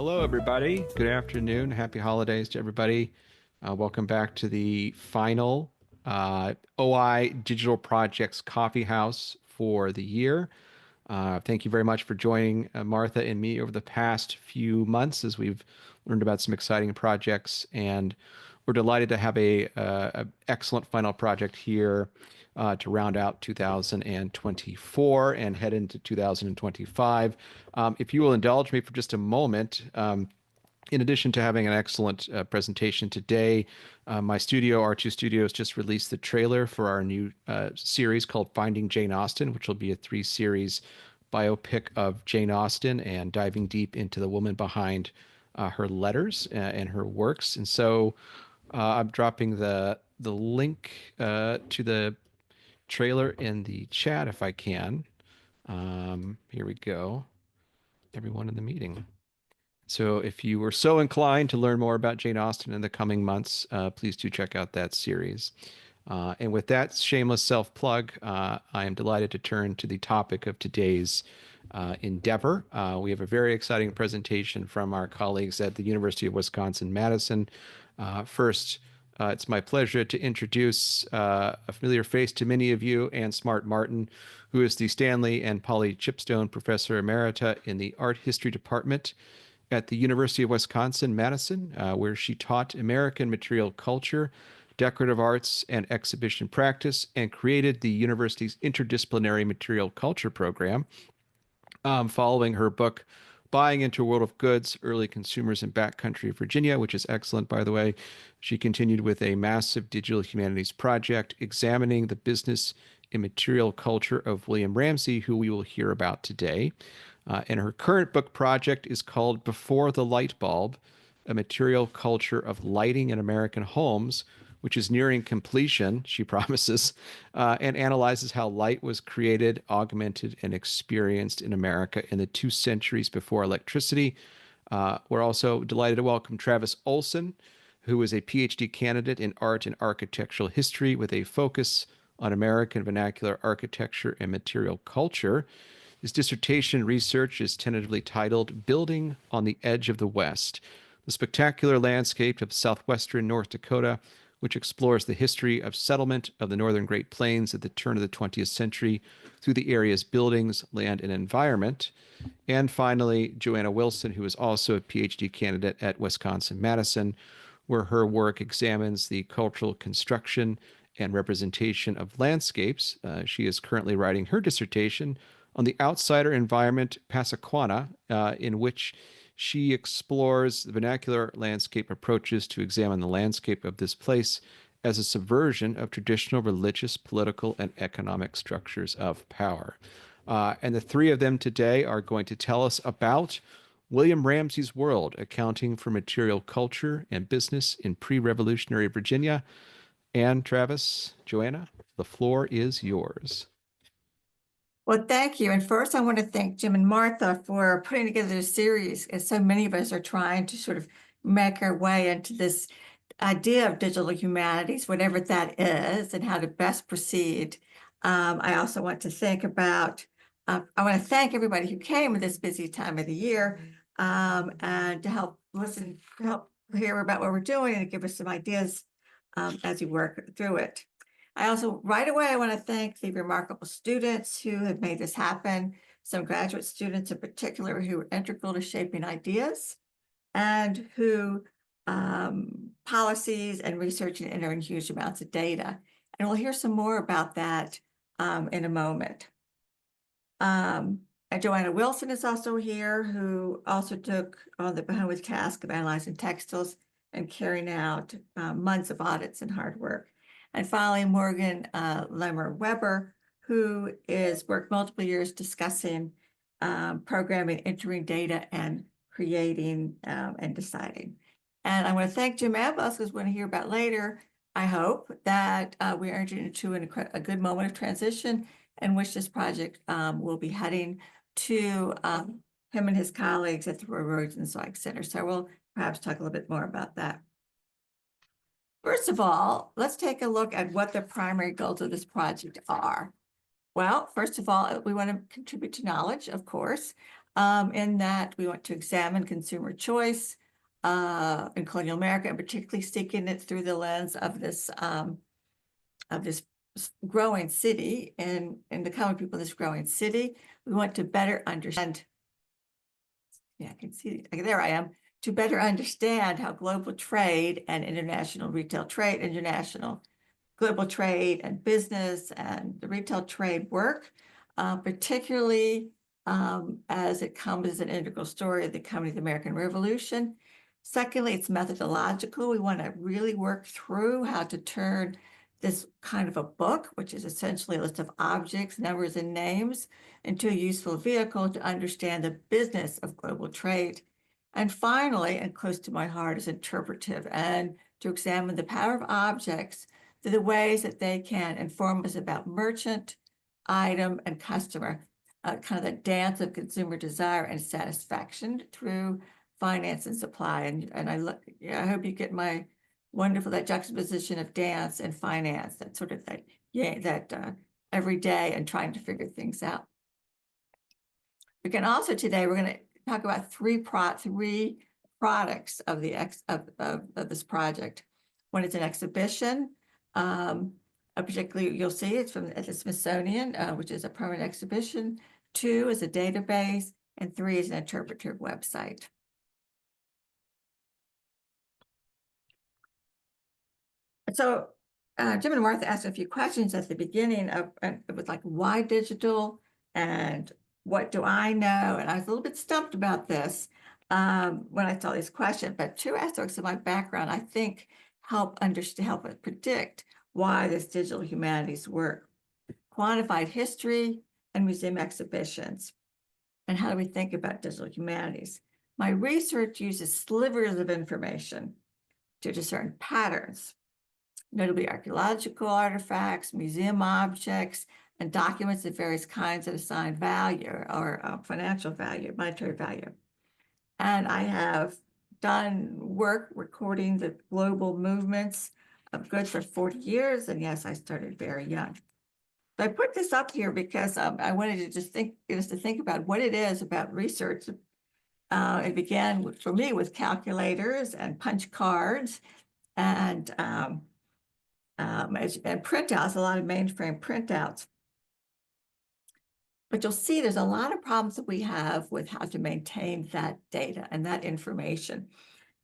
Hello, everybody. Good afternoon. Happy holidays to everybody. Welcome back to the final OI Digital Projects Coffee House for the year. Thank you very much for joining Martha and me over the past few months as we've learned about some exciting projects, and we're delighted to have a excellent final project here to round out 2024 and head into 2025. If you will indulge me for just a moment, in addition to having an excellent presentation today, my studio, R2 Studios, just released the trailer for our new series called Finding Jane Austen, which will be a three-series biopic of Jane Austen and diving deep into the woman behind her letters and her works. And so I'm dropping the link to the trailer in the chat if I can. Here we go. Everyone in the meeting. So if you were so inclined to learn more about Jane Austen in the coming months, please do check out that series. And with that shameless self-plug, I am delighted to turn to the topic of today's endeavor. We have a very exciting presentation from our colleagues at the University of Wisconsin-Madison. First, it's my pleasure to introduce a familiar face to many of you, Anne Smart Martin, who is the Stanley and Polly Chipstone Professor Emerita in the Art History Department at the University of Wisconsin-Madison, where she taught American material culture, decorative arts, and exhibition practice, and created the university's interdisciplinary material culture program. Following her book, Buying into a World of Goods, Early Consumers in Backcountry Virginia, which is excellent, by the way, she continued with a massive digital humanities project examining the business and material culture of William Ramsey, who we will hear about today. And her current book project is called Before the Light Bulb, A Material Culture of Lighting in American Homes, which is nearing completion, she promises, and analyzes how light was created, augmented, and experienced in America in the 2 centuries before electricity. We're also delighted to welcome Travis Olson, who is a PhD candidate in art and architectural history with a focus on American vernacular architecture and material culture. His dissertation research is tentatively titled Building on the Edge of the West, the spectacular landscape of southwestern North Dakota, which explores the history of settlement of the northern Great Plains at the turn of the 20th century through the area's buildings, land, and environment. And finally, Joanna Wilson, who is also a PhD candidate at Wisconsin-Madison, where her work examines the cultural construction and representation of landscapes. She is currently writing her dissertation on the outsider environment Passaquanna, in which she explores the vernacular landscape approaches to examine the landscape of this place as a subversion of traditional religious, political, and economic structures of power. And the three of them today are going to tell us about William Ramsey's world, accounting for material culture and business in pre-revolutionary Virginia. And Travis, Joanna, the floor is yours. Well, thank you. And first, I want to thank Jim and Martha for putting together this series, as so many of us are trying to sort of make our way into this idea of digital humanities, whatever that is, and how to best proceed. I also want to think about, I want to thank everybody who came at this busy time of the year and to help listen, to help hear about what we're doing and to give us some ideas as we work through it. I also, right away, I want to thank the remarkable students who have made this happen, some graduate students in particular who are integral to shaping ideas and who policies and research and entering huge amounts of data. And we'll hear some more about that in a moment. And Joanna Wilson is also here, who also took on the behemoth task of analyzing textiles and carrying out months of audits and hard work. And finally, Morgan Lemmer Weber, who is worked multiple years discussing programming, entering data, and creating and deciding. And I want to thank Jim Abbas, because we're going to hear about later. I hope that we are entering into a good moment of transition in which this project will be heading to him and his colleagues at the Roy Rosenzweig Center. So we'll perhaps talk a little bit more about that. First of all, let's take a look at what the primary goals of this project are. Well, first of all, we want to contribute to knowledge, of course. in that we want to examine consumer choice in colonial America, and particularly seeking it through the lens of this growing city and the common people in this growing city. We want to better understand. Yeah, I can see, there I am, to better understand how global trade and international retail trade, international global trade and business and the retail trade work, particularly as it comes as an integral story of the coming of the American Revolution. Secondly, it's methodological. We want to really work through how to turn this kind of a book, which is essentially a list of objects, numbers, and names, into a useful vehicle to understand the business of global trade. And finally, and close to my heart, is interpretive, and to examine the power of objects through the ways that they can inform us about merchant, item, and customer, kind of the dance of consumer desire and satisfaction through finance and supply. And I hope you get my wonderful, that juxtaposition of dance and finance, that sort of thing, that every day and trying to figure things out. We can also today, we're going to talk about three products of this project. One is an exhibition. Particularly, you'll see it's at the Smithsonian, which is a permanent exhibition. 2 is a database, and 3 is an interpretive website. So Jim and Martha asked a few questions at the beginning of, it was like, why digital and what do I know? And I was a little bit stumped about this when I saw these questions, but 2 aspects of my background, I think, help us predict why this digital humanities work. Quantified history and museum exhibitions. And how do we think about digital humanities? My research uses slivers of information to discern patterns, notably archaeological artifacts, museum objects, and documents of various kinds that assign value or financial value, monetary value. And I have done work recording the global movements of goods for 40 years. And yes, I started very young. So I put this up here because I wanted to just get us to think about what it is about research. It began for me with calculators and punch cards and printouts, a lot of mainframe printouts. But you'll see there's a lot of problems that we have with how to maintain that data and that information.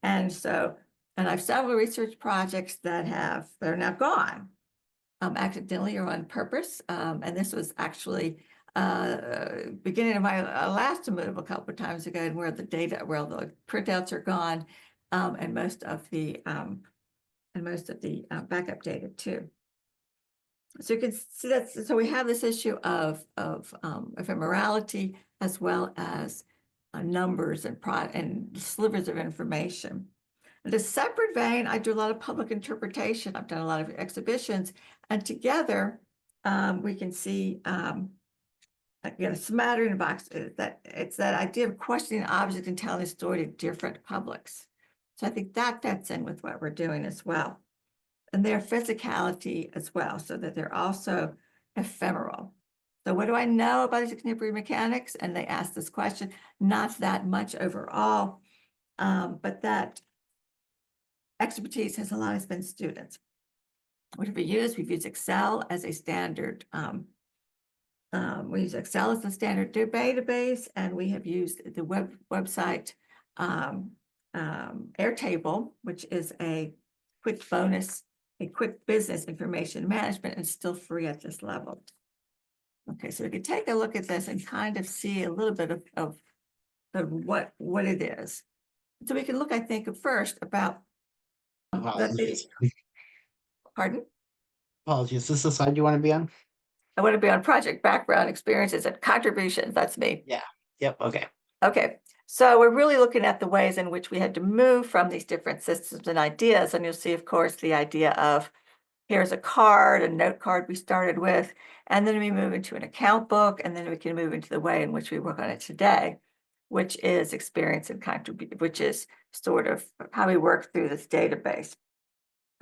And so, and I have several research projects that are now gone, accidentally or on purpose. And this was actually beginning of my last move a couple of times ago, where the printouts are gone, and most of the backup data too. So you can see that. So we have this issue of ephemerality, as well as numbers and slivers of information. In a separate vein, I do a lot of public interpretation. I've done a lot of exhibitions, and together we can see again a smattering of boxes. It's that idea of questioning objects and telling a story to different publics. So I think that fits in with what we're doing as well. And their physicality as well, so that they're also ephemeral. So what do I know about these contemporary mechanics? And they ask this question, not that much overall, but that expertise has a lot of been students. What have we used? We've used Excel as a standard. We use Excel as the standard database, and we have used the website Airtable, which is a quick business information management, and still free at this level. Okay, so we can take a look at this and kind of see a little bit of what it is. So we can look, I think, first about Apologies. Pardon? Apologies. Is this the slide you want to be on? I want to be on project background, experiences, and contributions. That's me. Yeah. Yep. Okay. Okay. So we're really looking at the ways in which we had to move from these different systems and ideas. And you'll see, of course, the idea of here's a card, a note card we started with, and then we move into an account book, and then we can move into the way in which we work on it today, which is experience and contribution, which is sort of how we work through this database.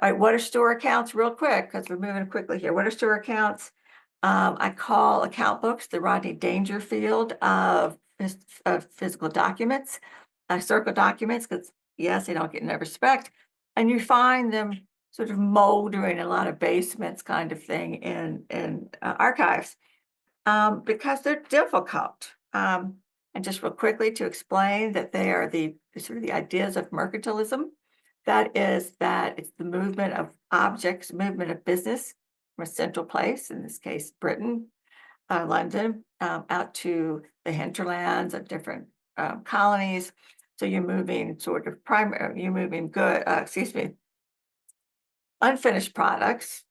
All right, what are store accounts? Real quick, because we're moving quickly here. What are store accounts? I call account books the Rodney Dangerfield of physical documents, historical documents, because yes, they don't get enough respect, and you find them sort of moldering in a lot of basements kind of thing in archives because they're difficult. And just real quickly to explain that they are the sort of the ideas of mercantilism. That is that it's the movement of objects, movement of business from a central place, in this case, Britain, London, out to the hinterlands of different colonies. So you're moving sort of you're moving unfinished products,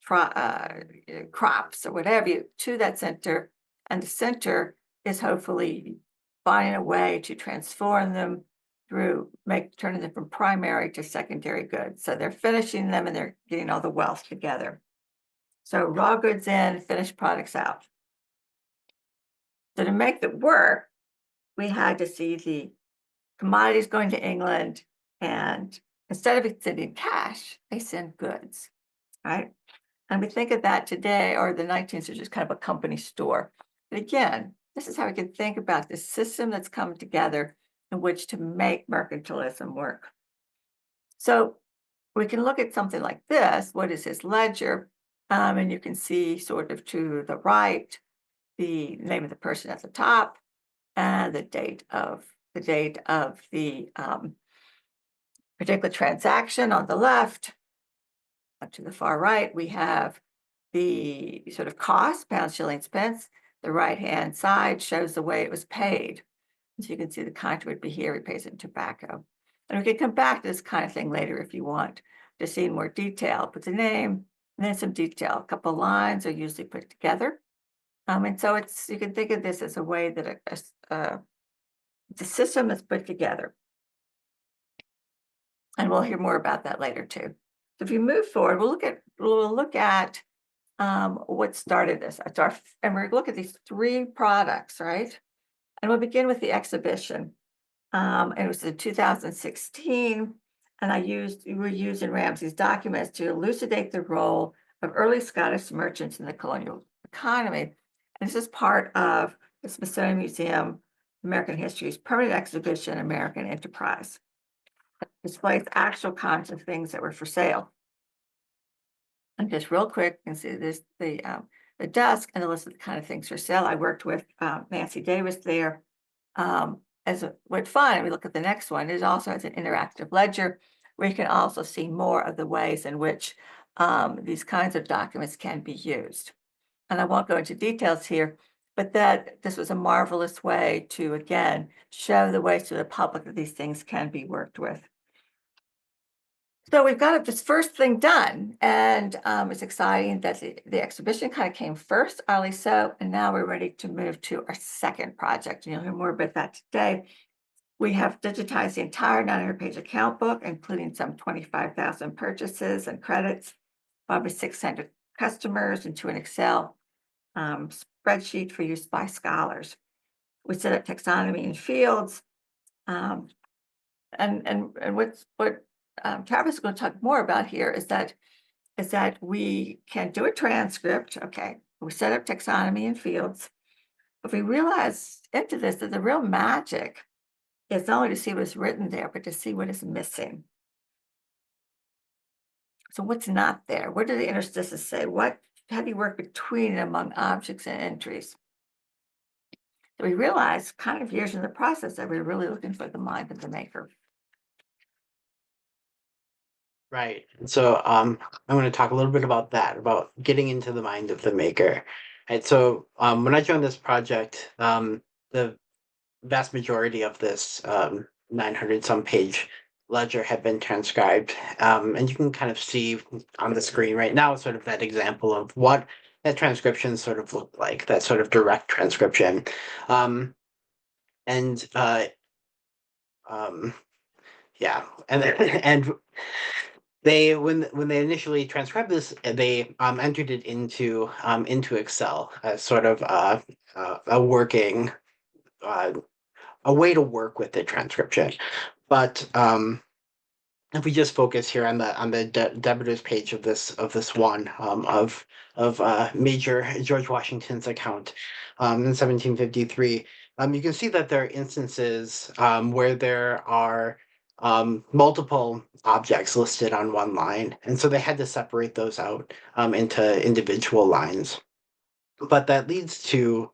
crops or whatever you to that center, and the center is hopefully finding a way to transform them through turning them from primary to secondary goods. So they're finishing them and they're getting all the wealth together. So raw goods in, finished products out. So to make that work, we had to see the commodities going to England, and instead of sending cash, they send goods, right? And we think of that today, or the 19th century, just kind of a company store. But again, this is how we can think about the system that's come together in which to make mercantilism work. So we can look at something like this. What is his ledger? And you can see sort of to the right, the name of the person at the top and the date of the particular transaction on the left. Up to the far right, we have the sort of cost, pounds, shillings, pence. The right-hand side shows the way it was paid. So you can see the contra would be here, he pays it in tobacco. And we can come back to this kind of thing later if you want to see in more detail. Put the name and then some detail. A couple of lines are usually put together. And so you can think of this as a way that it's a system that's put together. And we'll hear more about that later too. So if you move forward, we'll look at what started this. And we're going to look at these three products, right? And we'll begin with the exhibition. And it was in 2016, and we were using Ramsay's documents to elucidate the role of early Scottish merchants in the colonial economy. And this is part of the Smithsonian Museum American History's permanent exhibition, American Enterprise. It displays actual kinds of things that were for sale. And just real quick, you can see this the desk and the list of the kind of things for sale. I worked with Nancy Davis there. What's fun, we look at the next one, it also has an interactive ledger where you can also see more of the ways in which these kinds of documents can be used. And I won't go into details here, but that this was a marvelous way to, again, show the ways to the public that these things can be worked with. So we've got this first thing done, and it's exciting that the exhibition kind of came first, oddly so, and now we're ready to move to our second project. And you'll hear more about that today. We have digitized the entire 900-page account book, including some 25,000 purchases and credits, probably 600 customers, into an Excel spreadsheet for use by scholars. We set up taxonomy in fields, and what Travis is going to talk more about here is that we can do a transcript. Okay, we set up taxonomy in fields, but we realize into this that the real magic is not only to see what's written there, but to see what is missing. So what's not there? What do the interstices say? How do you work between and among objects and entries? So we realized kind of years in the process that we're really looking for the mind of the maker. Right. So I'm going to talk a little bit about that, about getting into the mind of the maker. Right. So when I joined this project, the vast majority of this 900 some page ledger had been transcribed. And you can kind of see on the screen right now sort of that example of what that transcription sort of looked like, that sort of direct transcription. Yeah, and and they when they initially transcribed this, they entered it into Excel as sort of a working a way to work with the transcription. But if we just focus here on the debitors page of this one of Major George Washington's account in 1753, you can see that there are instances where there are multiple objects listed on one line, and so they had to separate those out into individual lines. But that leads to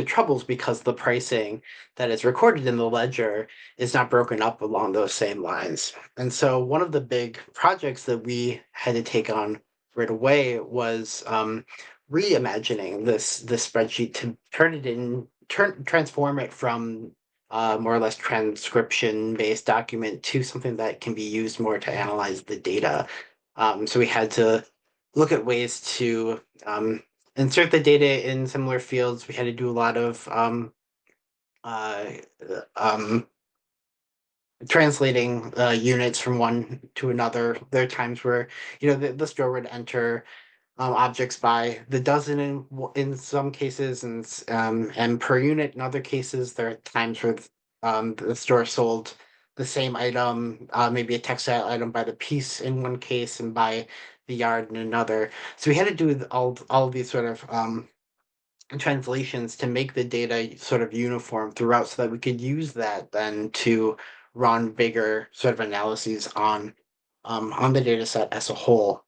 troubles because the pricing that is recorded in the ledger is not broken up along those same lines. And so one of the big projects that we had to take on right away was reimagining this spreadsheet to transform it from more or less transcription based document to something that can be used more to analyze the data. So we had to look at ways to insert the data in similar fields. We had to do a lot of uh, um, translating units from one to another. There are times where the store would enter objects by the dozen in some cases, and per unit in other cases. There are times where the store sold the same item, maybe a textile item by the piece in one case and by the yard in another. So we had to do all of these sort of translations to make the data sort of uniform throughout so that we could use that then to run bigger sort of analyses on the data set as a whole.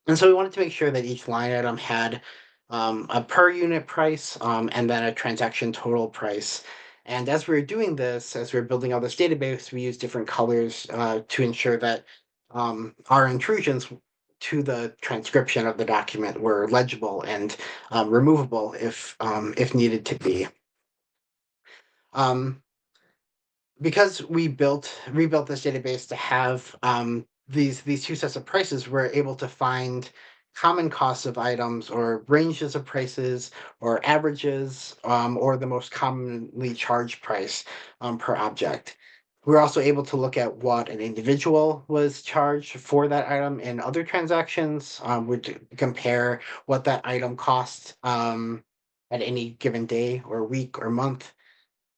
And so we wanted to make sure that each line item had a per unit price and then a transaction total price. And as we were doing this, as we were building out this database, we used different colors to ensure that our intrusions to the transcription of the document were legible and removable if needed to be. Um, because we rebuilt this database to have these two sets of prices, we're able to find common costs of items or ranges of prices or averages or the most commonly charged price per object. We're also able to look at what an individual was charged for that item in other transactions. We'd compare what that item cost at any given day or week or month,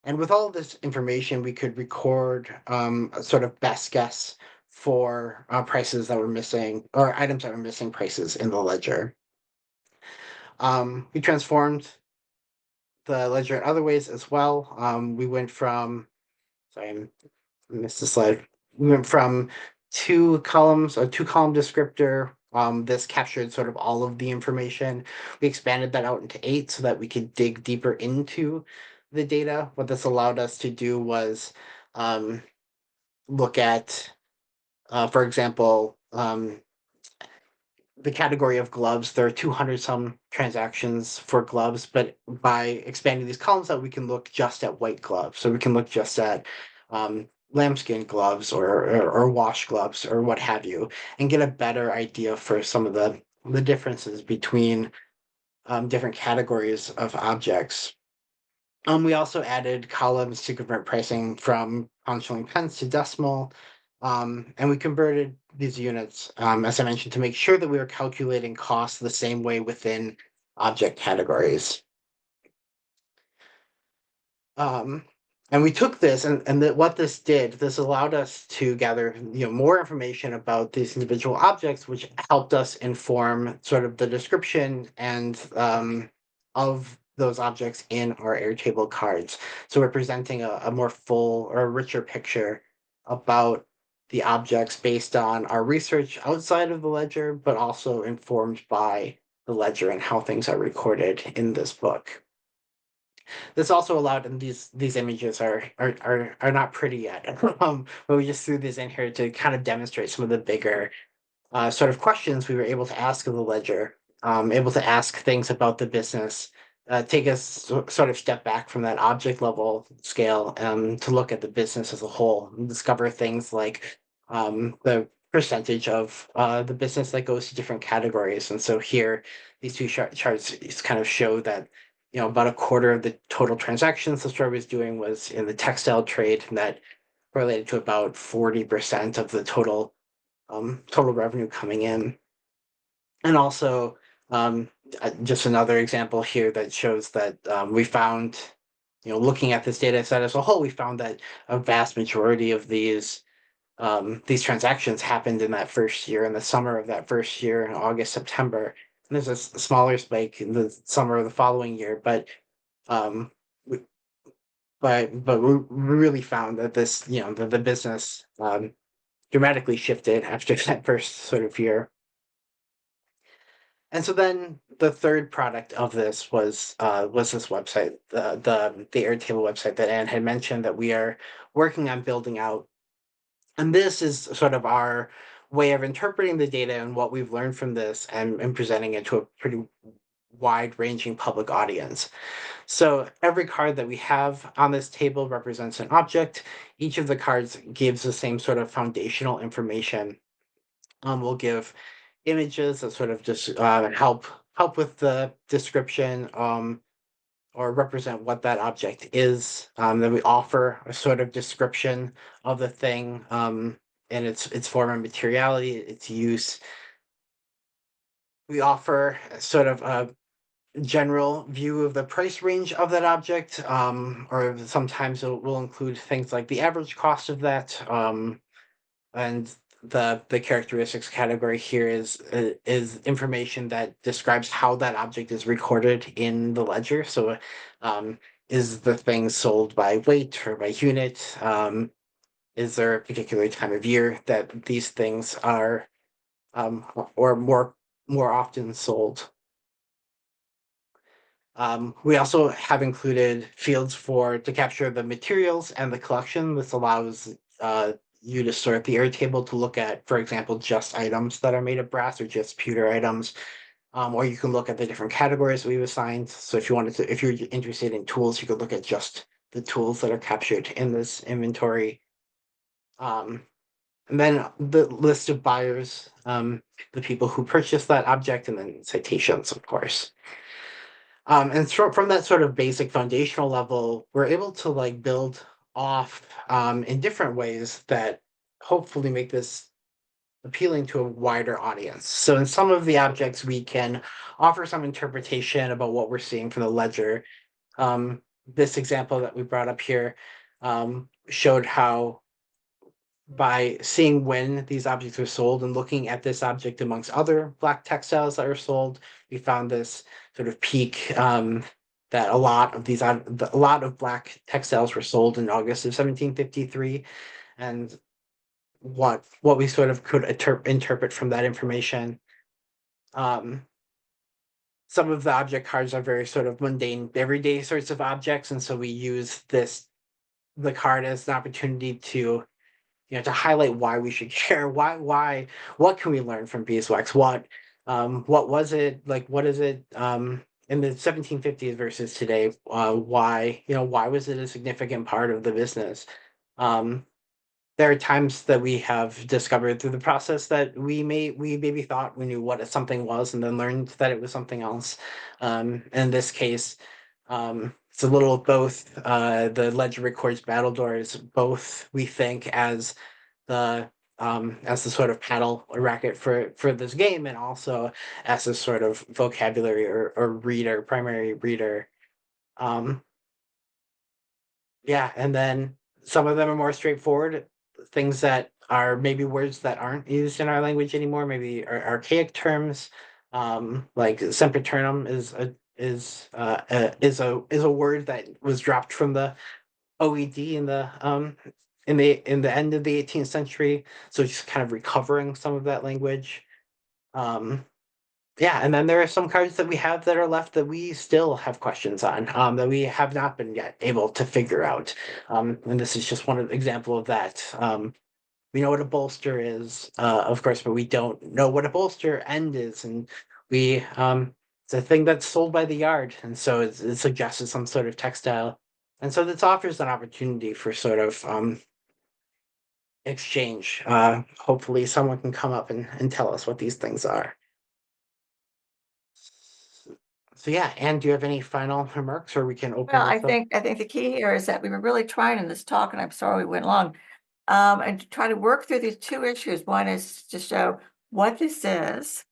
and with all of this information, we could record a sort of best guess for prices that were missing or items that were missing prices in the ledger. We transformed the ledger in other ways as well. We went from, sorry, I missed the slide. We went from two columns, a two-column descriptor. This captured sort of all of the information. We expanded that out into 8 so that we could dig deeper into the data. What this allowed us to do was um, look at, for example, the category of gloves. There are 200 some transactions for gloves, but by expanding these columns out, we can look just at white gloves. So we can look just at lambskin gloves or wash gloves or what have you, and get a better idea for some of the differences between different categories of objects. We also added columns to convert pricing from pound, shilling, pence to decimal. And we converted these units, as I mentioned, to make sure that we were calculating costs the same way within object categories. Um, and we took this what this did, this allowed us to gather more information about these individual objects, which helped us inform sort of the description and of those objects in our Airtable cards. So we're presenting a more full or a richer picture about the objects based on our research outside of the ledger, but also informed by the ledger and how things are recorded in this book. This also allowed, and these images are not pretty yet, but we just threw these in here to kind of demonstrate some of the bigger sort of questions we were able to ask of the ledger, able to ask things about the business, take us sort of step back from that object level scale to look at the business as a whole and discover things like the percentage of the business that goes to different categories. And so here, these two charts kind of show that about a quarter of the total transactions the store was doing was in the textile trade, and that correlated to about 40% of the total revenue coming in. And also, just another example here that shows that we found, looking at this data set as a whole, we found that a vast majority of these transactions happened in that first year, in the summer of that first year, in August, September. And there's a smaller spike in the summer of the following year, but but we really found that this, the business dramatically shifted after that first sort of year. And so then the third product of this was this website, the Airtable website that Anne had mentioned that we are working on building out. And this is sort of our way of interpreting the data and what we've learned from this, and presenting it to a pretty wide ranging public audience. So every card that we have on this table represents an object. Each of the cards gives the same sort of foundational information. We'll give images that sort of just help with the description, or represent what that object is. Then we offer a sort of description of the thing, and its form and materiality, its use. We offer a sort of a general view of the price range of that object, or sometimes we'll include things like the average cost of that, and the characteristics category here is information that describes how that object is recorded in the ledger. So, is the thing sold by weight or by unit? Is there a particular time of year that these things are, or more often sold? We also have included fields to capture the materials and the collection. This allows you to sort the Airtable to look at, for example, just items that are made of brass or just pewter items. Or you can look at the different categories we've assigned. So if you're interested in tools, you could look at just the tools that are captured in this inventory. And then the list of buyers, the people who purchased that object, and then citations, of course. And from that sort of basic foundational level, we're able to like build off in different ways that hopefully make this appealing to a wider audience. So in some of the objects, we can offer some interpretation about what we're seeing from the ledger. This example that we brought up here showed how, by seeing when these objects were sold and looking at this object amongst other black textiles that are sold, we found this sort of peak, that a lot of black textiles were sold in August of 1753, and what we sort of could interpret from that information. Um, some of the object cards are very sort of mundane, everyday sorts of objects, and so we use the card as an opportunity to, to highlight why we should care. What can we learn from beeswax? What was it like? What is it in the 1750s versus today? Why was it a significant part of the business? There are times that we have discovered through the process that we maybe thought we knew what something was, and then learned that it was something else. In this case, it's a little of both. The ledger records battledores, both we think as the sort of paddle or racket for this game, and also as a sort of vocabulary or reader, primary reader. Um, yeah, and then some of them are more straightforward, things that are maybe words that aren't used in our language anymore, maybe archaic terms, like sempiternum is a word that was dropped from the OED in the end of the 18th century. So just kind of recovering some of that language. Um, yeah, and then there are some cards that we have that are left that we still have questions on, that we have not been yet able to figure out. And this is just one example of that. We know what a bolster is, of course, but we don't know what a bolster end is, and it's a thing that's sold by the yard, and so it suggested some sort of textile, and so this offers an opportunity for sort of exchange. Hopefully, someone can come up and tell us what these things are. So yeah, Anne, do you have any final remarks, or we can open Well, this up? I think the key here is that we were really trying in this talk, and I'm sorry we went long, and to try to work through these two issues. One is to show what this is,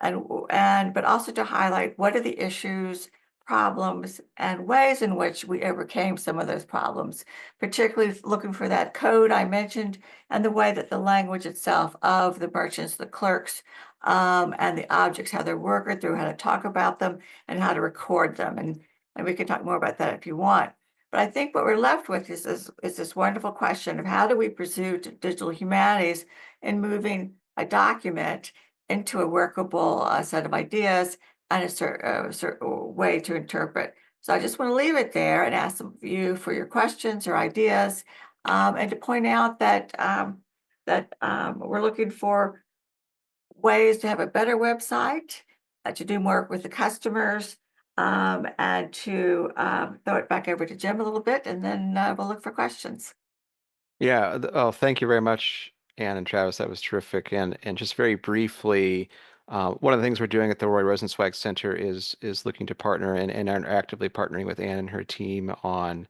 and but also to highlight what are the issues, problems, and ways in which we overcame some of those problems, particularly looking for that code I mentioned, and the way that the language itself of the merchants, the clerks, and the objects, how they're worked through, how to talk about them, and how to record them. And we can talk more about that if you want. But I think what we're left with is this wonderful question of how do we pursue digital humanities in moving a document into a workable set of ideas and a certain way to interpret. So I just want to leave it there and ask some of you for your questions or ideas, and to point out that we're looking for ways to have a better website, to do more with the customers, and to throw it back over to Jim a little bit, and then we'll look for questions. Yeah. Oh, thank you very much, Ann and Travis. That was terrific. And just very briefly, one of the things we're doing at the Roy Rosenzweig Center is looking to partner and are actively partnering with Ann and her team on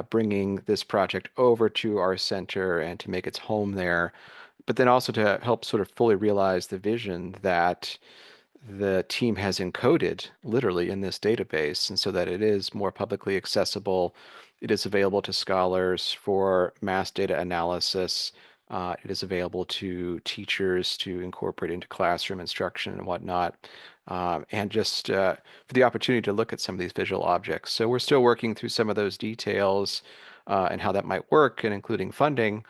bringing this project over to our center and to make its home there, but then also to help sort of fully realize the vision that the team has encoded literally in this database, and so that it is more publicly accessible. It is available to scholars for mass data analysis. It is available to teachers to incorporate into classroom instruction and whatnot, and just for the opportunity to look at some of these visual objects. So we're still working through some of those details and how that might work, and including funding.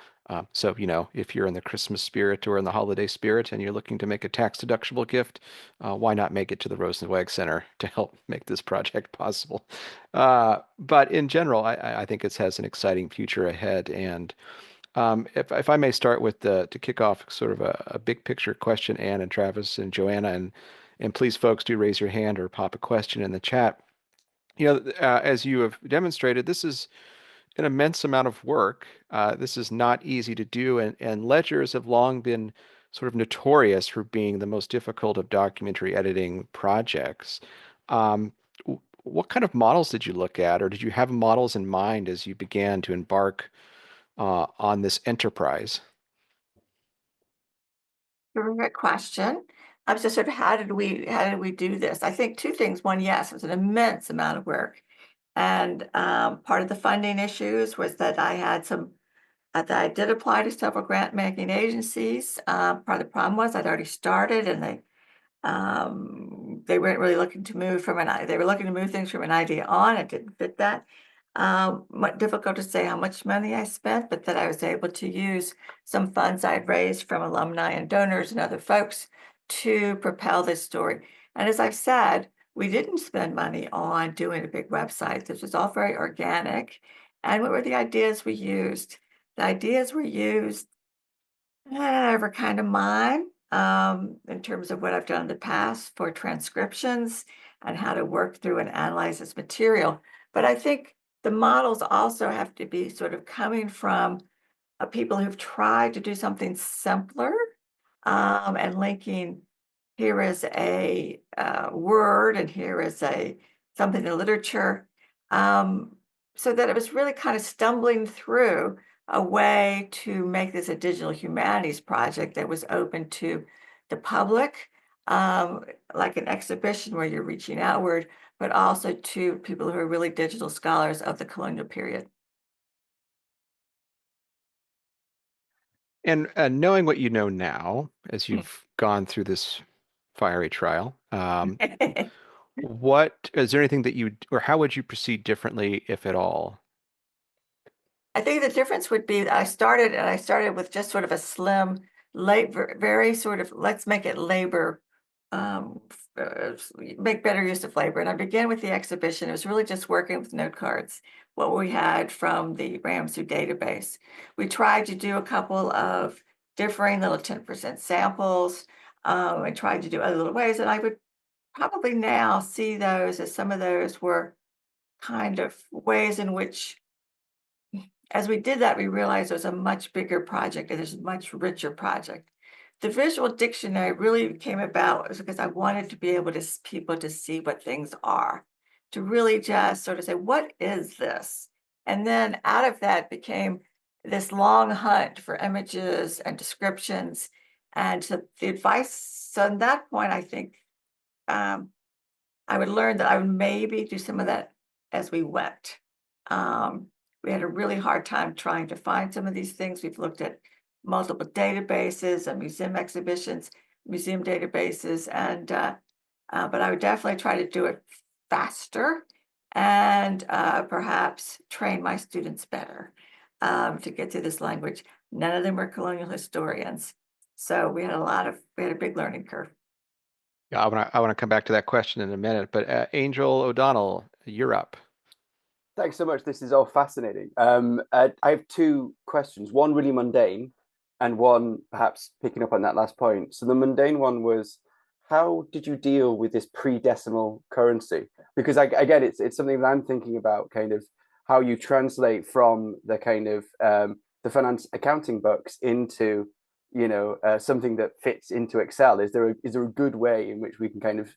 So, if you're in the Christmas spirit or in the holiday spirit and you're looking to make a tax deductible gift, why not make it to the Rosenzweig Center to help make this project possible? But in general, I think it has an exciting future ahead. And if I may start with to kick off sort of a big picture question, Anne and Travis and Joanna, and please, folks, do raise your hand or pop a question in the chat. As you have demonstrated, this is an immense amount of work. This is not easy to do, and ledgers have long been sort of notorious for being the most difficult of documentary editing projects. Um, what kind of models did you look at, or did you have models in mind as you began to embark on this enterprise? Terrific question. I was just sort of how did we do this? I think two things. One, yes, it was an immense amount of work, and part of the funding issues was that that I did apply to several grant making agencies. Part of the problem was I'd already started, and they weren't really looking to move they were looking to move things from an idea on. It didn't fit that. Difficult to say how much money I spent, but that I was able to use some funds I'd raised from alumni and donors and other folks to propel this story. And as I've said, we didn't spend money on doing a big website. This was all very organic. And what were the ideas we used? The ideas were used were kind of mine, in terms of what I've done in the past for transcriptions and how to work through and analyze this material. But I think the models also have to be sort of coming from people who've tried to do something simpler, and linking here is a word and here is a something in literature, um, so that it was really kind of stumbling through a way to make this a digital humanities project that was open to the public, um, like an exhibition where you're reaching outward, but also to people who are really digital scholars of the colonial period. And knowing what you know now, as you've gone through this fiery trial, what is there anything that you or how would you proceed differently, if at all? I think the difference would be that I started with just sort of a slim, very sort of let's make it labor, make better use of labor. And I began with the exhibition. It was really just working with note cards, what we had from the Ramsey database. We tried to do a couple of differing little 10% samples. I tried to do other little ways, and I would probably now see those as some of those were kind of ways in which as we did that, we realized it was a much bigger project and it's a much richer project. The visual dictionary really came about was because I wanted to be able to people to see what things are, to really just sort of say, what is this? And then out of that became this long hunt for images and descriptions. And so the advice, so at that point, I think um, I would learn that I would maybe do some of that as we went. Um, we had a really hard time trying to find some of these things. We've looked at multiple databases and museum exhibitions, museum databases, and but I would definitely try to do it faster and perhaps train my students better to get through this language. None of them were colonial historians. So we had a big learning curve. Yeah, I want to come back to that question in a minute, but Angel O'Donnell, you're up. Thanks so much. This is all fascinating. I have two questions, one really mundane and one perhaps picking up on that last point. So the mundane one was, how did you deal with this pre-decimal currency? Because again, it's something that I'm thinking about, kind of how you translate from the kind of the finance accounting books into, something that fits into Excel. Is there a good way in which we can kind of,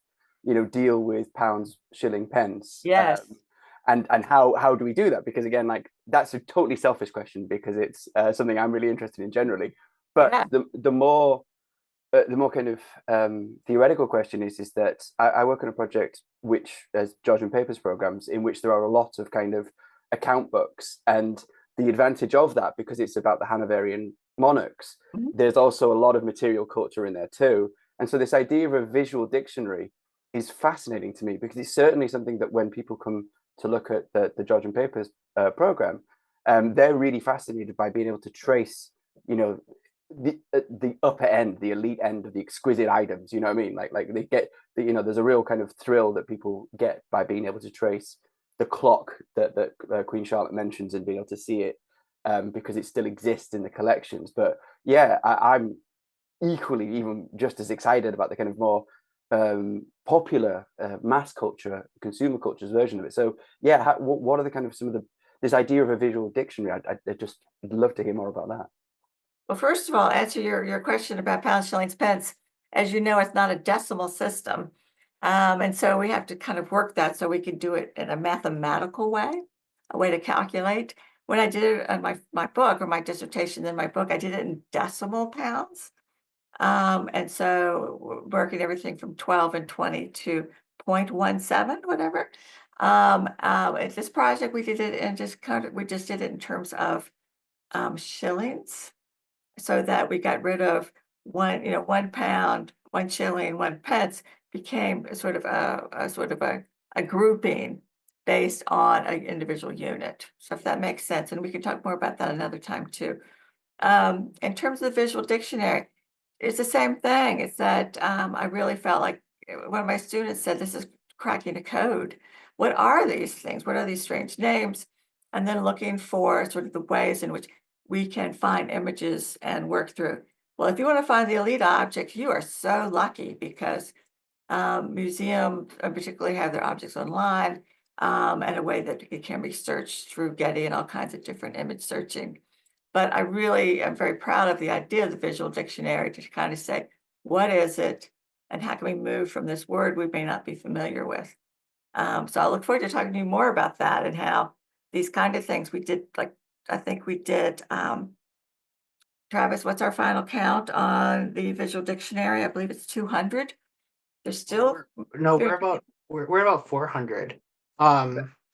deal with pounds, shilling, pence? Yes. And how do we do that? Because again, like that's a totally selfish question because it's something I'm really interested in generally. But Yeah. the more kind of theoretical question is that I work on a project which as Georgian Papers programs in which there are a lot of kind of account books, and the advantage of that, because it's about the Hanoverian monarchs, Mhm. there's also a lot of material culture in there too. And so this idea of a visual dictionary is fascinating to me because it's certainly something that when people come to look at the Georgian Papers program, they're really fascinated by being able to trace, the upper end, the elite end of the exquisite items. You know what I mean? Like they get there's a real kind of thrill that people get by being able to trace the clock that Queen Charlotte mentions and being able to see it because it still exists in the collections. But yeah, I'm equally even just as excited about the kind of more popular mass culture, consumer culture's version of it. So yeah, what are the kind of some of the this idea of a visual dictionary? I just love to hear more about that. Well, first of all, answer your question about pounds, shillings, pence. As you know, it's not a decimal system. And so we have to kind of work that so we can do it in a mathematical way, a way to calculate. When I did it in my book or my dissertation in my book, I did it in decimal pounds. And so working everything from 12 and 20 to 0.17, whatever. At this project, we did it and we just did it in terms of shillings, so that we got rid of 1 pound, 1 shilling, 1 pence became a sort of a grouping based on an individual unit. So if that makes sense, and we can talk more about that another time too. In terms of the visual dictionary, it's the same thing. It's that I really felt like one of my students said, "This is cracking a code. What are these things? What are these strange names?" And then looking for sort of the ways in which we can find images and work through. Well, if you want to find the elite object, you are so lucky because museums particularly have their objects online and a way that it can be searched through Getty and all kinds of different image searching. But I really am very proud of the idea of the visual dictionary to kind of say, what is it? And how can we move from this word we may not be familiar with? So I look forward to talking to you more about that and how these kind of things we did, like I think we did, Travis, what's our final count on the visual dictionary? I believe it's 200. There's Well, still, no, there, we're about 400.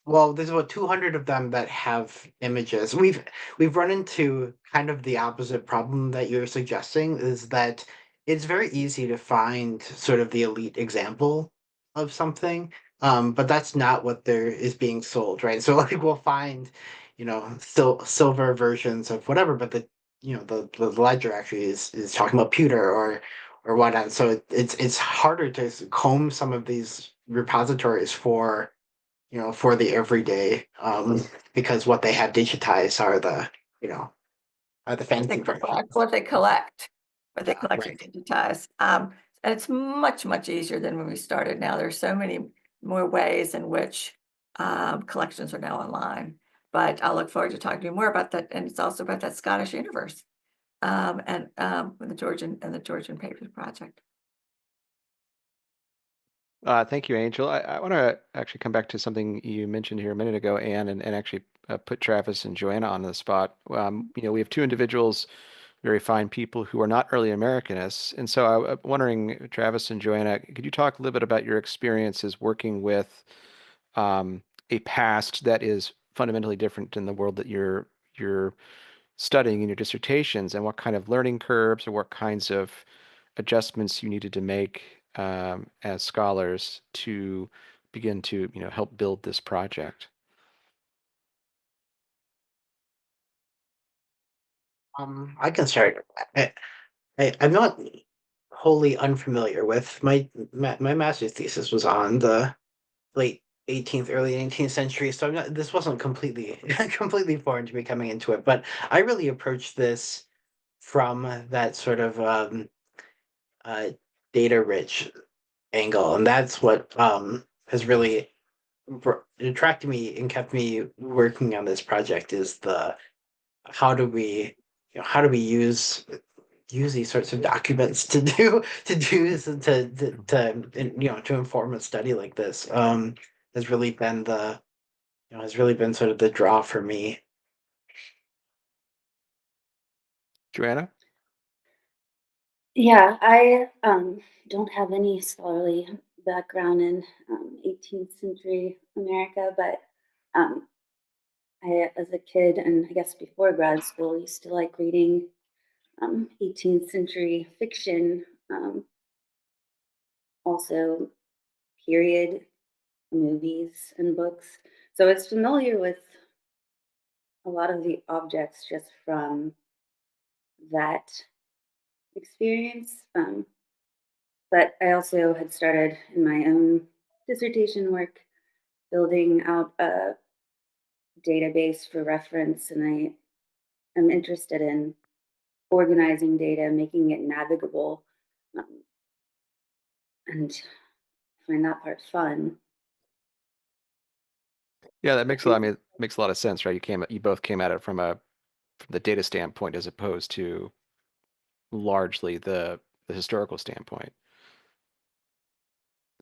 Well, there's about 200 of them that have images. We've run into kind of the opposite problem that you're suggesting, is that it's very easy to find sort of the elite example of something, but that's not what there is being sold, right? So like we'll find, silver versions of whatever, but the ledger actually is talking about pewter or whatnot. So it's harder to comb some of these repositories for the everyday, because what they have digitized you know are the what they fancy collect, versions. what they Yeah, collect and right. digitize. And it's much, much easier than when we started now. There's so many more ways in which collections are now online. But I look forward to talking to you more about that. And it's also about that Scottish universe and the Georgian Papers Project. Thank you, Angel. I want to actually come back to something you mentioned here a minute ago, Anne, and actually put Travis and Joanna on the spot. We have two individuals, very fine people who are not early Americanists. And so I'm wondering, Travis and Joanna, could you talk a little bit about your experiences working with a past that is fundamentally different in the world that you're studying in your dissertations, and what kind of learning curves or what kinds of adjustments you needed to make as scholars to begin to, help build this project? I can start. I'm not wholly unfamiliar with my master's thesis was on the late 18th, early 19th century, so I'm not. This wasn't completely completely foreign to me coming into it, but I really approached this from that sort of uh, data rich angle, and that's what has really attracted me and kept me working on this project is the how do we how do we use these sorts of documents to do this and to inform a study like this has really been the has really been sort of the draw for me. Joanna? Yeah, I don't have any scholarly background in 18th century America, but um, I, as a kid, and I guess before grad school, used to like reading 18th century fiction, also period movies and books. So it's familiar with a lot of the objects just from that experience. But I also had started in my own dissertation work building out a database for reference, and I am interested in organizing data, making it navigable, and find that part fun. Yeah, that makes a lot, I mean, it makes a lot of sense, right? You both came at it from the data standpoint as opposed to largely the historical standpoint.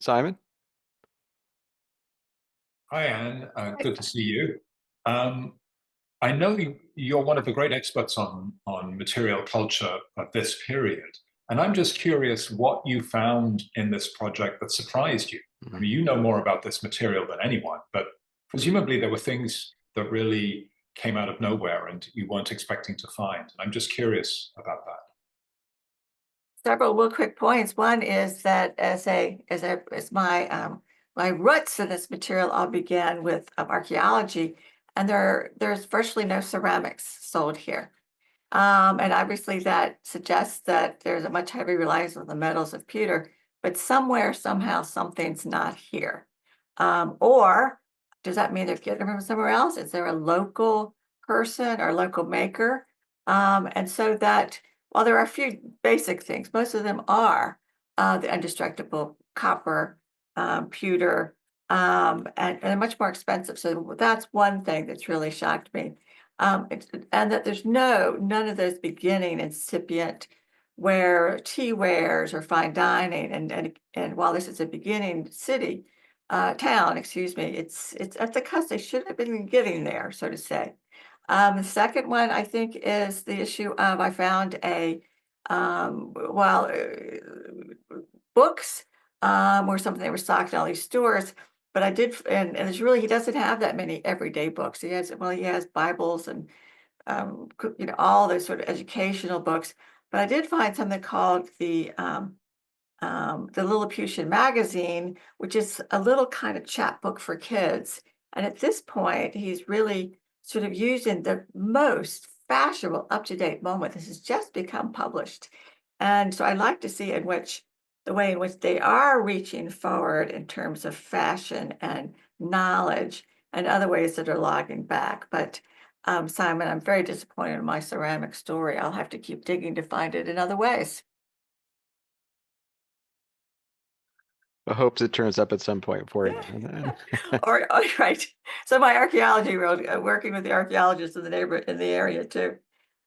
Simon? Hi, Anne. Good to see you. I know you're one of the great experts on material culture of this period, and I'm just curious what you found in this project that surprised you. I mean, you know more about this material than anyone, but presumably there were things that really came out of nowhere and you weren't expecting to find. I'm just curious about that. Several real quick points. One is that as my roots in this material all began with archaeology, and there's virtually no ceramics sold here. And obviously that suggests that there's a much heavy reliance on the metals of pewter, but somewhere, somehow, something's not here. Or does that mean they're getting them from somewhere else? Is there a local person or local maker? And so that while there are a few basic things, most of them are the indestructible copper, pewter, and they're much more expensive. So that's one thing that's really shocked me. And that there's none of those beginning incipient where tea wares or fine dining, and while this is a beginning town, excuse me, it's at the cusp. They should have been getting there, so to say. The second one I think is the issue of I found books were something they were stocked in all these stores. But I did, and it's really he doesn't have that many everyday books. He has Bibles and all those sort of educational books. But I did find something called the Lilliputian magazine, which is a little kind of chapbook for kids. And at this point, he's really sort of using the most fashionable, up-to-date moment. This has just become published. And so I like to see the way in which they are reaching forward in terms of fashion and knowledge and other ways that are logging back. But Simon, I'm very disappointed in my ceramic story. I'll have to keep digging to find it in other ways. I hope it turns up at some point for you. Or right. So my archaeology world, working with the archaeologists in the neighborhood in the area too,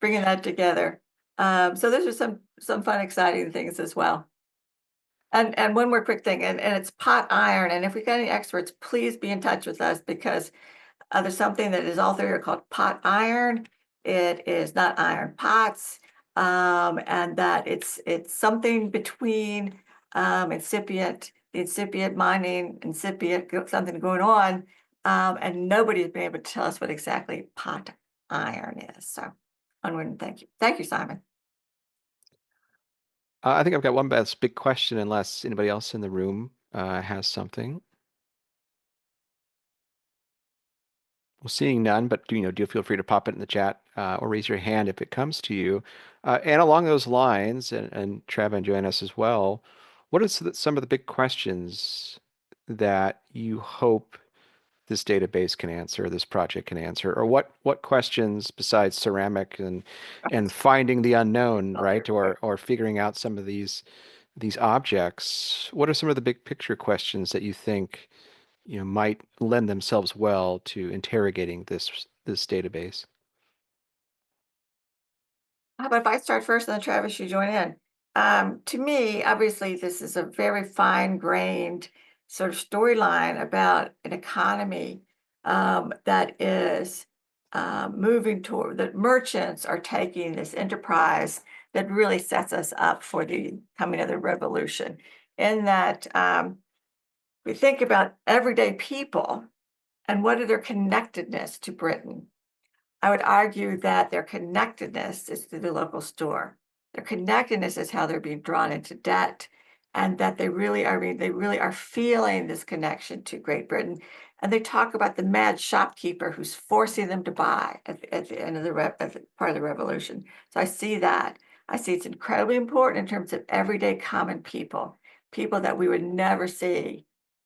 bringing that together. So those are some fun, exciting things as well. And one more quick thing, and it's pot iron. And if we got any experts, please be in touch with us because there's something that is all through here called pot iron. It is not iron pots, and that it's something between incipient mining, something going on, and nobody's been able to tell us what exactly pot iron is. So, onward, thank you, Simon. I think I've got one big question, unless anybody else in the room has something. Well, seeing none, but do feel free to pop it in the chat or raise your hand if it comes to you. And along those lines, and Trav and Joannes as well, what are some of the big questions that you hope this database can answer, this project can answer, or what questions besides ceramic and finding the unknown, right, or figuring out some of these objects? What are some of the big picture questions that you think might lend themselves well to interrogating this database? How about if I start first and then Travis, you join in? To me, obviously, this is a very fine-grained sort of storyline about an economy that is moving toward that merchants are taking this enterprise that really sets us up for the coming of the revolution. In that we think about everyday people and what are their connectedness to Britain. I would argue that their connectedness is to the local store. Their connectedness is how they're being drawn into debt, and that they really are, they really are feeling this connection to Great Britain. And they talk about the mad shopkeeper who's forcing them to buy at the end of at the part of the revolution. So I see that. I see it's incredibly important in terms of everyday common people, people that we would never see.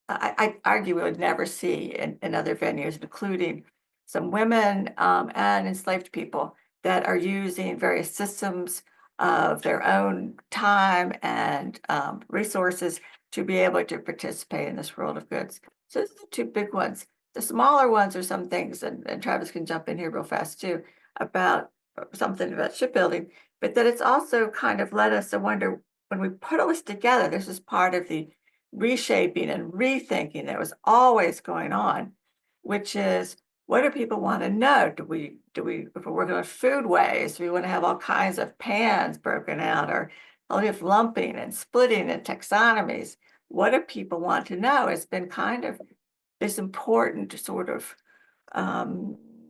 I argue we would never see in other venues, including some women and enslaved people that are using various systems of their own time and resources to be able to participate in this world of goods. So those are the two big ones. The smaller ones are some things, and Travis can jump in here real fast too, about something about shipbuilding, but that it's also kind of led us to wonder when we put all this together, this is part of the reshaping and rethinking that was always going on, which is what do people want to know? Do we, if we're working on food waste, do we want to have all kinds of pans broken out or only have lumping and splitting and taxonomies? What do people want to know? It's been kind of this important sort of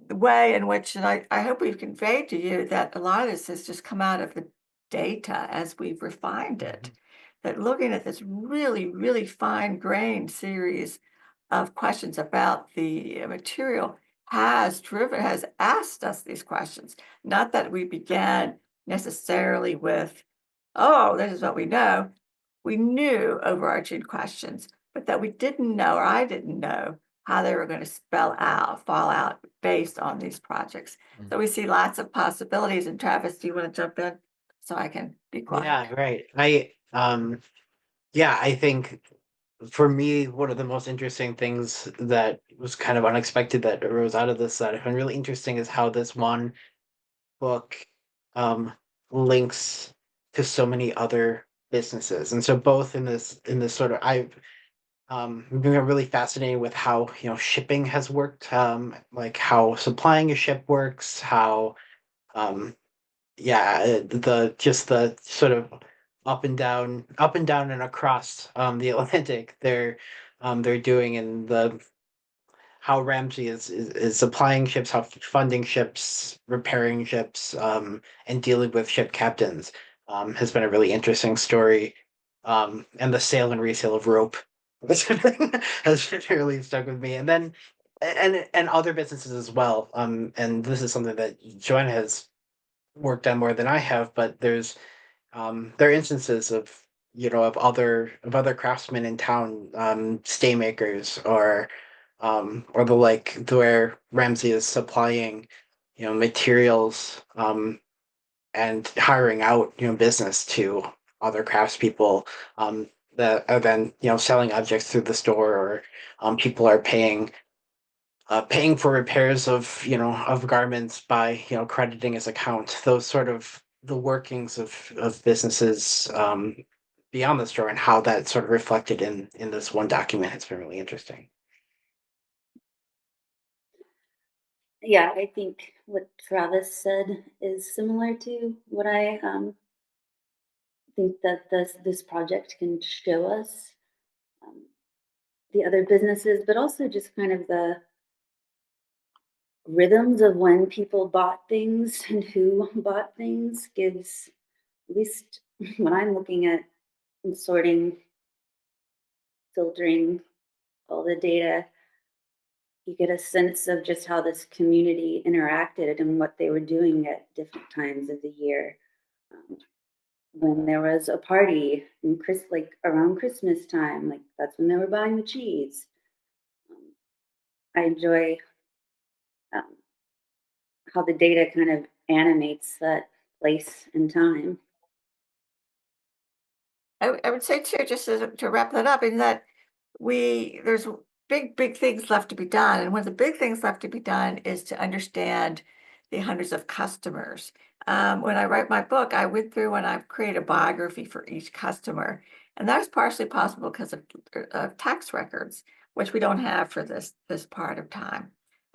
way in which, and I hope we've conveyed to you that a lot of this has just come out of the data as we've refined it. That looking at this really, really fine-grained series of questions about the material has asked us these questions. Not that we began necessarily with, oh, this is what we know. We knew overarching questions, but that we didn't know, or I didn't know, how they were going to fall out based on these projects. So we see lots of possibilities. And Travis, do you want to jump in so I can be quiet? Yeah, right. Yeah, I think for me, one of the most interesting things that was kind of unexpected that arose out of this that I found really interesting is how this one book um links to so many other businesses. And so both in this sort of I've been really fascinated with how shipping has worked, like how supplying a ship works, how um yeah, the just the sort of up and down and across the Atlantic they're doing, in the how Ramsey is supplying ships, how funding ships, repairing ships, and dealing with ship captains has been a really interesting story. And the sale and resale of rope has really stuck with me. And then and other businesses as well. And this is something that Joanna has worked on more than I have, but there are instances of of other craftsmen in town, stay makers or the like, where Ramsey is supplying materials, and hiring out business to other craftspeople, that are then selling objects through the store, or people are paying for repairs of garments by crediting his account. Those sort of the workings of businesses, beyond the store, and how that sort of reflected in this one document has been really interesting. Yeah, I think what Travis said is similar to what I think that this project can show us, um, the other businesses, but also just kind of the rhythms of when people bought things and who bought things gives, at least when I'm looking at and sorting, filtering all the data, you get a sense of just how this community interacted and what they were doing at different times of the year. When there was a party in like around Christmas time, like that's when they were buying the cheese. Um, I enjoy um, how the data kind of animates that place and time. I would say too, just to wrap that up, in that there's big things left to be done. And one of the big things left to be done is to understand the hundreds of customers. When I write my book, I went through and I've created a biography for each customer. And that's partially possible because of tax records, which we don't have for this part of time.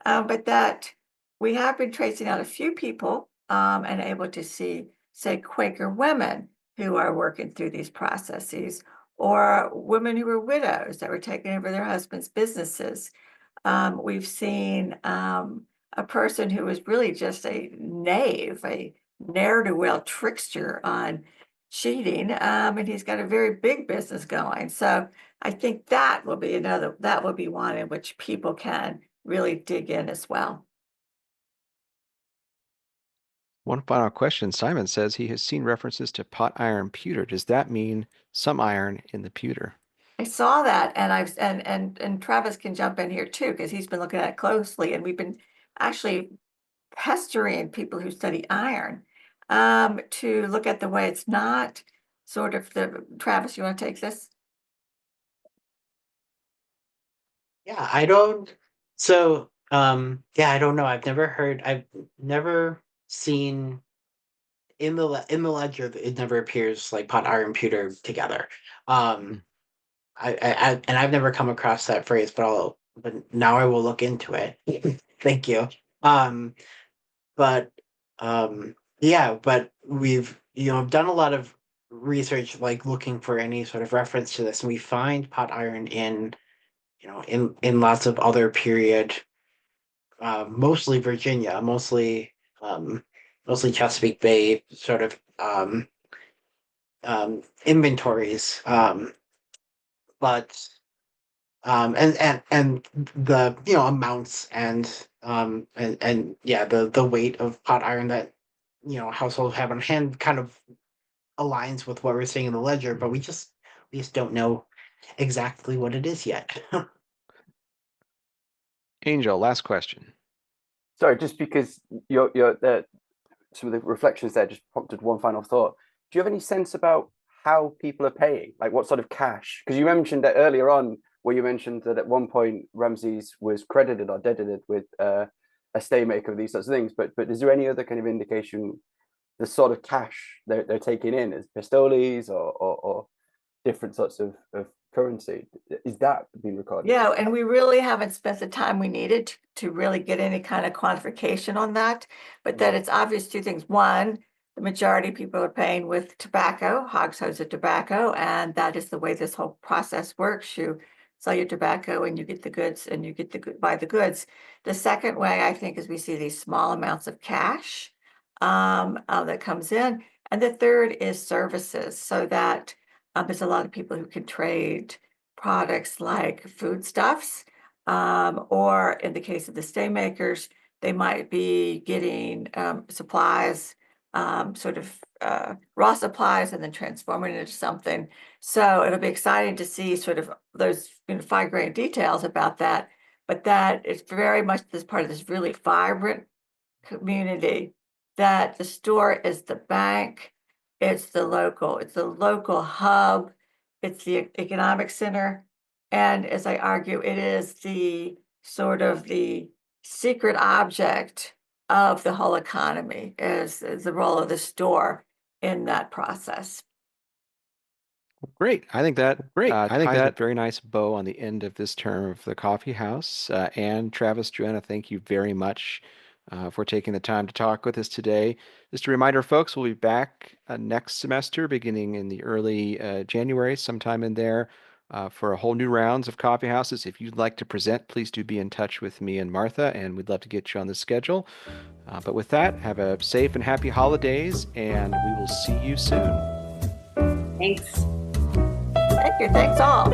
But that we have been tracing out a few people and able to see, say, Quaker women who are working through these processes, or women who were widows that were taking over their husbands' businesses. We've seen a person who was really just a knave, a ne'er-do-well trickster on cheating, and he's got a very big business going. So I think that will be one in which people can really dig in as well. One final question. Simon says he has seen references to pot iron pewter. Does that mean some iron in the pewter? I saw that, and and Travis can jump in here too, because he's been looking at it closely, and we've been actually pestering people who study iron to look at the way it's not sort of Travis, you want to take this? Yeah, I don't. So, yeah, I don't know. I've never seen in in the ledger. It never appears like pot iron pewter together. Um, and I've never come across that phrase, but now I will look into it. Thank you. Um, but yeah, but we've done a lot of research, like looking for any sort of reference to this, and we find pot iron in in lots of other period, mostly Virginia, mostly Chesapeake Bay sort of inventories, but and the amounts and yeah, the weight of pot iron that households have on hand kind of aligns with what we're seeing in the ledger, but we just don't know exactly what it is yet. Angel, last question. Sorry, just because some of the reflections there just prompted one final thought. Do you have any sense about how people are paying? Like what sort of cash? Because you mentioned that earlier on, where you mentioned that at one point Ramses was credited or credited with a staymaker of these sorts of things. But is there any other kind of indication the sort of cash they're taking in as pistoles or different sorts of currency? Is that being recorded? Yeah, and we really haven't spent the time we needed to really get any kind of quantification on that, but that it's obvious two things. One, the majority of people are paying with tobacco, hogsheads of tobacco, and that is the way this whole process works. You sell your tobacco and you get the goods, and you get buy the goods. The second way, I think, is we see these small amounts of cash that comes in, and the third is services, so that there's a lot of people who can trade products like foodstuffs, or in the case of the stay makers, they might be getting supplies, sort of raw supplies, and then transforming it into something. So it'll be exciting to see sort of those fine-grained details about that. But that is very much this part of this really vibrant community, that the store is the bank, it's the local hub, it's the economic center. And as I argue, it is the sort of the secret object of the whole economy, is the role of the store in that process. Great. I think that ties a very nice bow on the end of this term of the coffee house. And Travis, Joanna, thank you very much for taking the time to talk with us today. Just a reminder, folks, we'll be back next semester, beginning in the early January, sometime in there, for a whole new rounds of coffee houses. If you'd like to present, please do be in touch with me and Martha, and we'd love to get you on the schedule. But with that, have a safe and happy holidays, and we will see you soon. Thanks. Thank you. Thanks all.